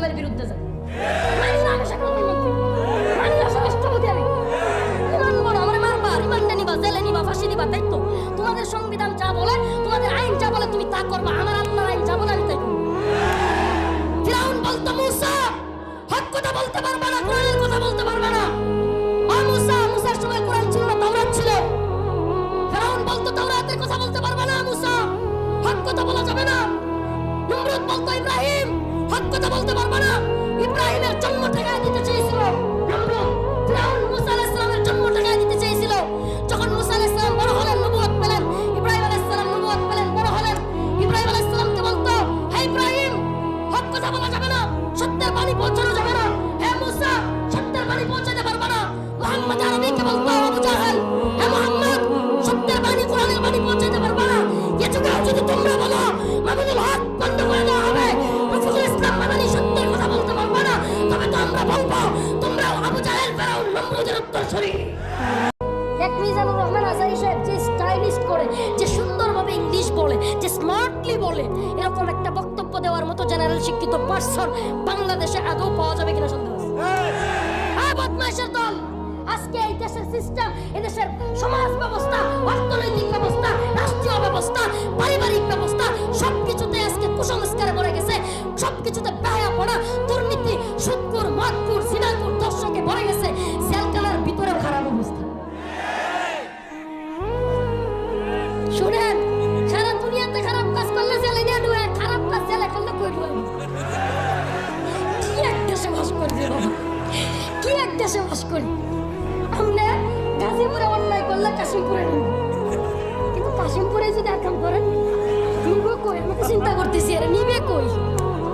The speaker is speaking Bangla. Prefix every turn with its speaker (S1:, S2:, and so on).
S1: ইসরায়েলের বিরুদ্ধে যায়। মানি না আমি প্রধানমন্ত্রী, মানি না রাষ্ট্রপতি, আমি ইমান বড়, আমার মারবার, ইমানটা নিবা, জেলে নিবা, ফাঁসি দিবা, তাই তো? তোমাদের সংবিধান যা বলে, তোমাদের আইন যা বলে তুমি তা করবা, আমার আল্লাহর আইন যা বলে আমি তাই করব। ফিরাউন বলতো মুসা হক কথা বলতে পারবা না, কোরআনের কথা বলতে পারবা না। মুসার সময় কোরআন ছিল না, তাওরাত ছিল। ফিরাউন বলতো তাওরাতের কথা বলতে পারবা না মুসা, হক কথা বলা যাবে না। নমরুদ বলতো ইব্রাহিম হক কথা বলতে পারবা না, ইব্রাহিমের জন্ম ঠেকায় দিতে চেয়েছিল নমরুদ। ফিরাউন মুসা আলাইহিস সালামের জন্ম ঠেকায় দিতে চেয়েছিল। যখন মুসা আলাইহিস সালাম বড় হলেন, নবুয়ত পেলেন, ইব্রাহিম আলাইহিস সালাম নবুয়ত পেলেন, বড় হলেন, ইব্রাহিম আলাইহিস সালামকে বলতো, হে ইব্রাহিম হক কথা বলা যাবে না, সত্যের বাণী পৌঁছানো যাবে না। হে মুসা সত্যের বাণী পৌঁছাতে পারবা না। মুহাম্মদ আরবিকে বলতো আবু জাহেল, হে মুহাম্মদ সত্যের বাণী, কোরআনের বাণী পৌঁছাতে পারবা না। এ যুগেও যদি তোমরা বলো মামুনুল হক বন্ধ করে দেওয়া হবে, রফিকুল ইসলাম মাদানী সত্যের কথা বলতে পারবা না, তবে তো আমরা বলবো তোমরাও আবু জাহেল, ফিরাউন, নমরুদের উত্তরসূরি। এক মিজানুর রহমান আজারি সাহেব যে স্টাইলিশ করে, যে সুন্দরভাবে ইংলিশ বলে, যে স্মার্টলি বলে, এরকম একটা বক্তব্য দেওয়ার মতো জেনারেল শিক্ষিত পার্সন বাংলাদেশে আদৌ পাওয়া যাবে কিনা সন্দেহ আছে। হ্যাঁ, বদমাইশের দল। আজকে এই দেশের সিস্টেম, এই দেশের সমাজ ব্যবস্থা, অর্থনৈতিক ব্যবস্থা, রাষ্ট্রীয় ব্যবস্থা, পারিবারিক ব্যবস্থা সবকিছুতে আজকে কুসংস্কার করে গেছে। সবকিছুতে বেহায়া পড়া, দুর্নীতি, সুদখোর, মদখোর, জিনাখোর, দর্শকে ভরে গেছে। জেলখানার ভিতরেও খারাপ অবস্থা। শুনেন, সারা দুনিয়াতে খারাপ কাজ করলে জেলে নিয়ে ঢুকে, খারাপ কাজ জেলে করলে কই ঢুকে? কি এক দেশে বাস করি রে বাবা, কি এক দেশে বাস করি। আমরা গাজীপুরে অন্যায় করলে কাশিমপুরে নিব, কিন্তু কাশিমপুরে যদি আকাম করেন নিবে কই? আমি তো চিন্তা করতেছি, আরে নিবে কই?